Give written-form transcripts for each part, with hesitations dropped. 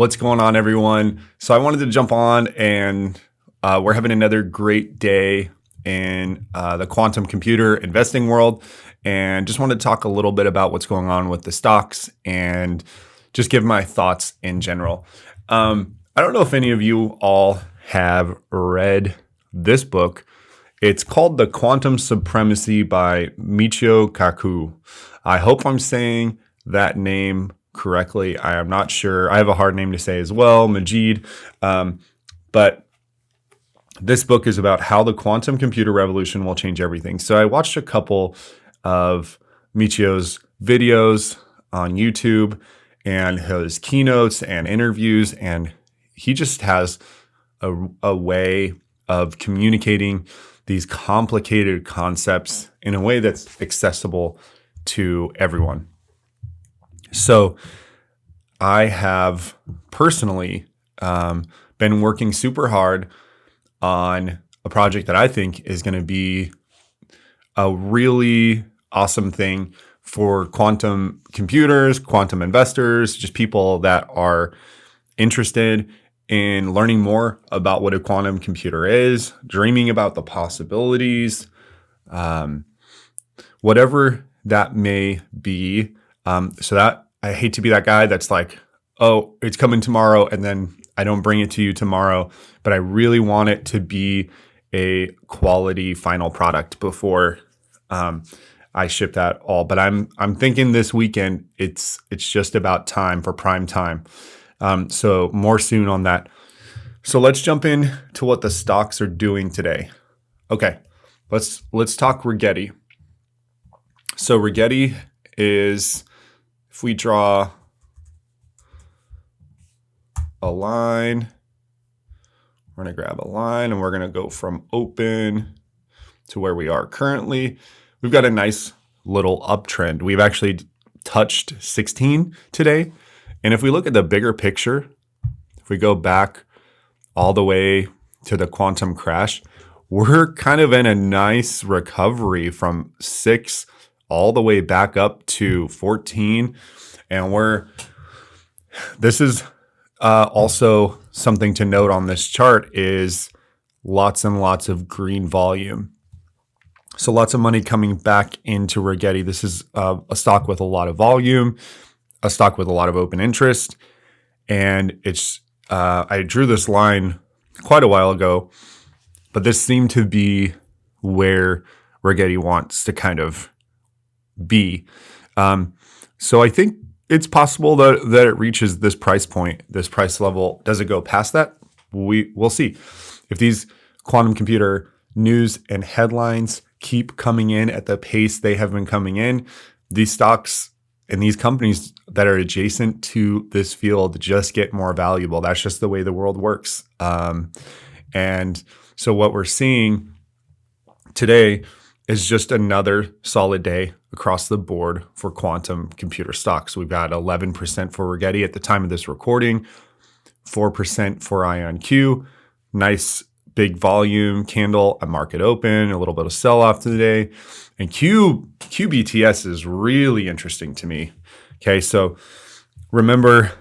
What's going on, everyone? So I wanted to jump on and we're having another great day in the quantum computer investing world, and just wanted to talk a little bit about what's going on with the stocks and just give my thoughts in general. I don't know if any of you all have read this book. It's called The Quantum Supremacy by Michio Kaku. I hope I'm saying that name correctly. I am not sure. I have a hard name to say as well, Majid. But this book is about how the quantum computer revolution will change everything. So I watched a couple of Michio's videos on YouTube and his keynotes and interviews, and he just has a way of communicating these complicated concepts in a way that's accessible to everyone. So I have personally been working super hard on a project that I think is going to be a really awesome thing for quantum computers, quantum investors, just people that are interested in learning more about what a quantum computer is, dreaming about the possibilities, whatever that may be. So that I hate to be that guy that's like, oh, it's coming tomorrow, and then I don't bring it to you tomorrow, but I really want it to be a quality final product before I ship that all. But I'm thinking this weekend it's just about time for prime time. So more soon on that. So let's jump in to what the stocks are doing today. Okay, let's talk Rigetti. So Rigetti is, if we draw a line, we're going to grab a line and we're going to go from open to where we are currently. We've got a nice little uptrend. We've actually touched 16 today. And if we look at the bigger picture, if we go back all the way to the quantum crash, we're kind of in a nice recovery from 6 all the way back up to 14. And this is also something to note on this chart is lots and lots of green volume. So lots of money coming back into Rigetti. This is a stock with a lot of volume, a stock with a lot of open interest. And I drew this line quite a while ago, but this seemed to be where Rigetti wants to kind of be. So I think it's possible that it reaches this price point, this price level. Does it go past that? We'll see. If these quantum computer news and headlines keep coming in at the pace they have been coming in, these stocks and these companies that are adjacent to this field just get more valuable. That's just the way the world works. And so what we're seeing today is just another solid day across the board for quantum computer stocks. We've got 11% for Rigetti at the time of this recording, 4% for IonQ. Nice big volume candle at market open, a little bit of sell-off today. And QBTS is really interesting to me. Okay, so remember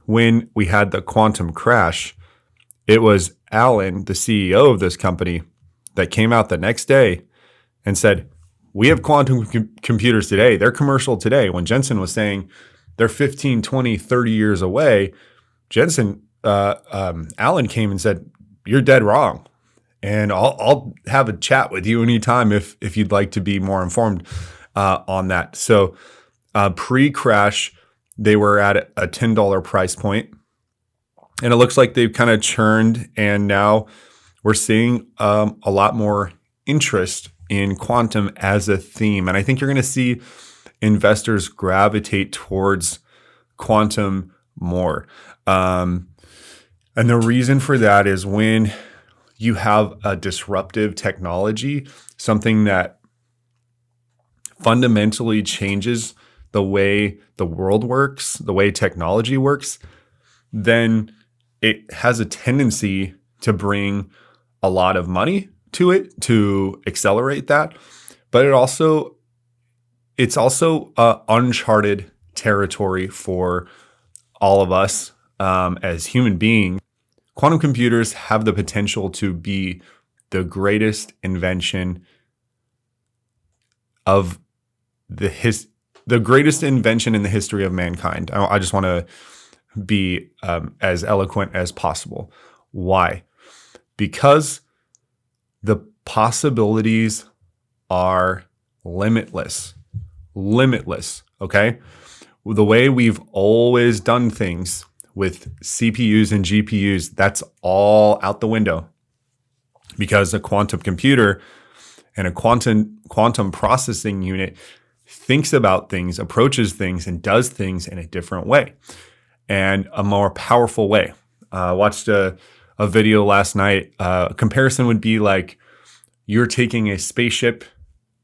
when we had the quantum crash, it was Alan, the CEO of this company, that came out the next day and said, we have quantum computers today. They're commercial today. When Jensen was saying they're 15, 20, 30 years away, Alan came and said, you're dead wrong. And I'll have a chat with you anytime if you'd like to be more informed on that. So pre-crash, they were at a $10 price point. And it looks like they've kind of churned. And now we're seeing a lot more interest in quantum as a theme. And I think you're going to see investors gravitate towards quantum more. And the reason for that is when you have a disruptive technology, something that fundamentally changes the way the world works, the way technology works, then it has a tendency to bring a lot of money to it to accelerate that. But it's also uncharted territory for all of us as human beings, quantum computers have the potential to be the greatest invention of the greatest invention in the history of mankind. I just want to be as eloquent as possible. Why? Because the possibilities are limitless. Limitless, okay? The way we've always done things with CPUs and GPUs, that's all out the window. Because a quantum computer and a quantum processing unit thinks about things, approaches things, and does things in a different way and a more powerful way. I watched a video last night. A comparison would be like you're taking a spaceship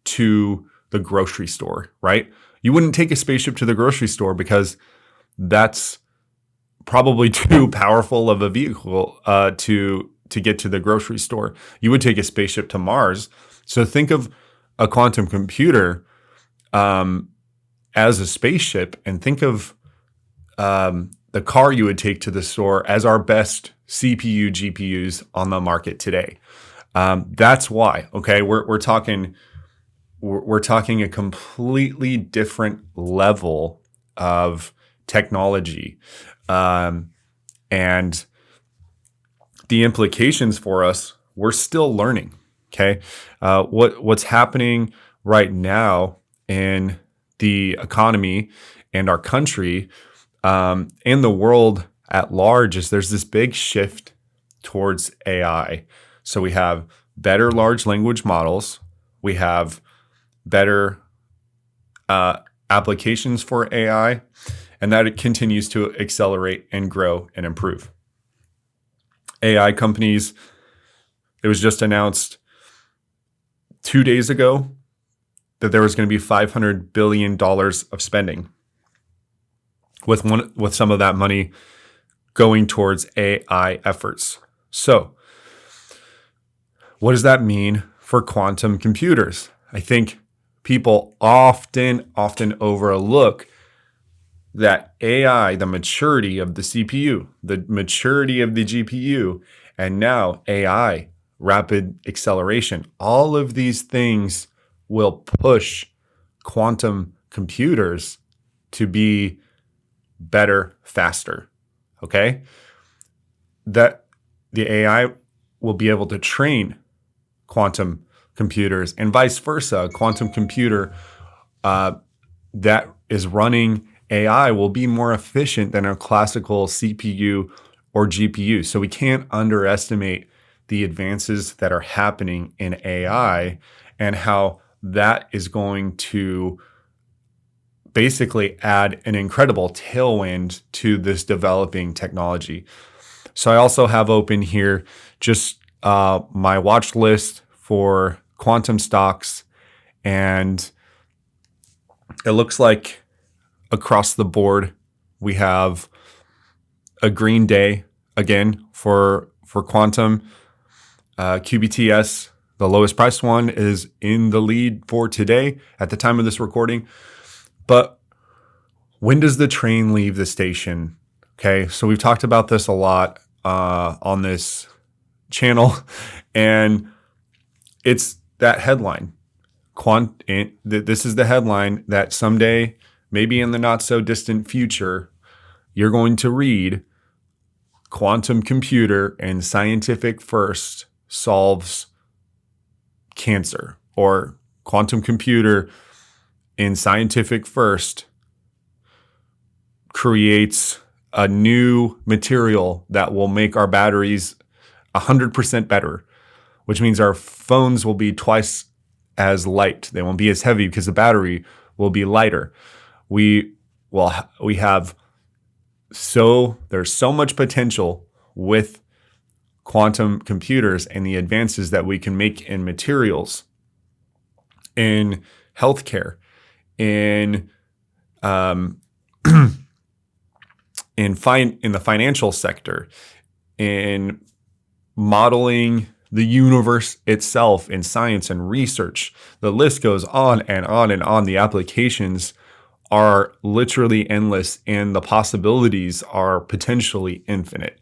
to the grocery store, right? You wouldn't take a spaceship to the grocery store because that's probably too powerful of a vehicle to get to the grocery store. You would take a spaceship to Mars. So think of a quantum computer as a spaceship, and think of the car you would take to the store as our best CPU GPUs on the market today. That's why. Okay, we're talking a completely different level of technology, and the implications for us, we're still learning. Okay, what's happening right now in the economy and our country and the world at large is there's this big shift towards AI. So we have better large language models. We have better applications for AI, and that it continues to accelerate and grow and improve. AI companies, it was just announced 2 days ago that there was going to be $500 billion of spending, with some of that money going towards AI efforts. So what does that mean for quantum computers? I think people often overlook that AI, the maturity of the CPU, the maturity of the GPU, and now AI, rapid acceleration, all of these things will push quantum computers to be better, faster. Okay? That the AI will be able to train quantum computers, and vice versa. A quantum computer that is running AI will be more efficient than a classical CPU or GPU. So we can't underestimate the advances that are happening in AI and how that is going to basically add an incredible tailwind to this developing technology. So I also have open here just my watch list for quantum stocks, and it looks like across the board we have a green day again for quantum. QBTS, the lowest priced one, is in the lead for today at the time of this recording. But when does the train leave the station? Okay, so we've talked about this a lot on this channel, and it's that headline. This is the headline that someday, maybe in the not so distant future, you're going to read: quantum computer and scientific first solves cancer, or quantum computer in scientific first creates a new material that will make our batteries 100% better, which means our phones will be twice as light. They won't be as heavy because the battery will be lighter. There's so much potential with quantum computers and the advances that we can make in materials, in healthcare, in the financial sector, in modeling the universe itself, in science and research. The list goes on and on and on. The applications are literally endless and the possibilities are potentially infinite.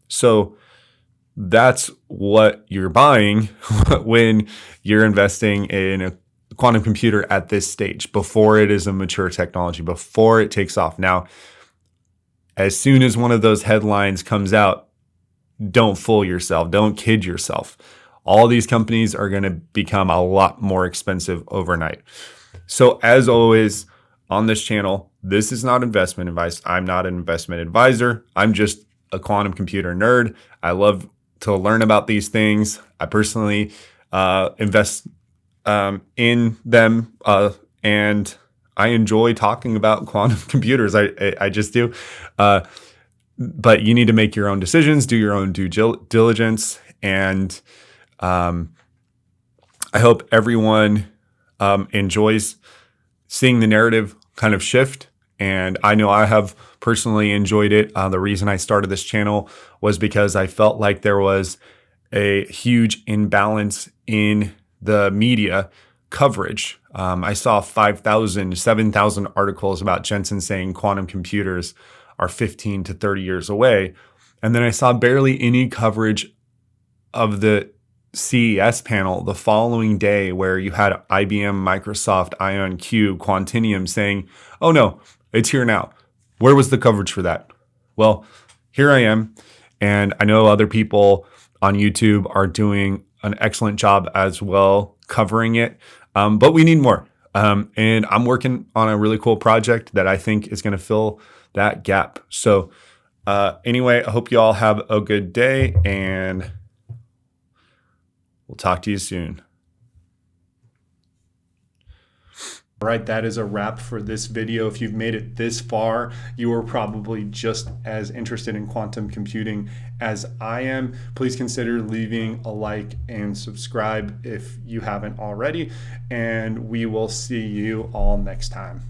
So that's what you're buying when you're investing in a quantum computer at this stage, before it is a mature technology, before it takes off. Now, as soon as one of those headlines comes out, don't fool yourself. Don't kid yourself. All these companies are going to become a lot more expensive overnight. So as always on this channel, this is not investment advice. I'm not an investment advisor. I'm just a quantum computer nerd. I love to learn about these things. I personally invest in them, and I enjoy talking about quantum computers. I just do. But you need to make your own decisions, do your own due diligence, and I hope everyone enjoys seeing the narrative kind of shift. And I know I have personally enjoyed it. The reason I started this channel was because I felt like there was a huge imbalance in the media coverage. I saw 5,000, 7,000 articles about Jensen saying quantum computers are 15 to 30 years away. And then I saw barely any coverage of the CES panel the following day, where you had IBM, Microsoft, IonQ, Quantinuum saying, oh no, it's here now. Where was the coverage for that? Well, here I am. And I know other people on YouTube are doing an excellent job as well covering it. But we need more. And I'm working on a really cool project that I think is going to fill that gap. So anyway, I hope you all have a good day, and we'll talk to you soon. All right, that is a wrap for this video. If you've made it this far, you are probably just as interested in quantum computing as I am. Please consider leaving a like and subscribe if you haven't already, and we will see you all next time.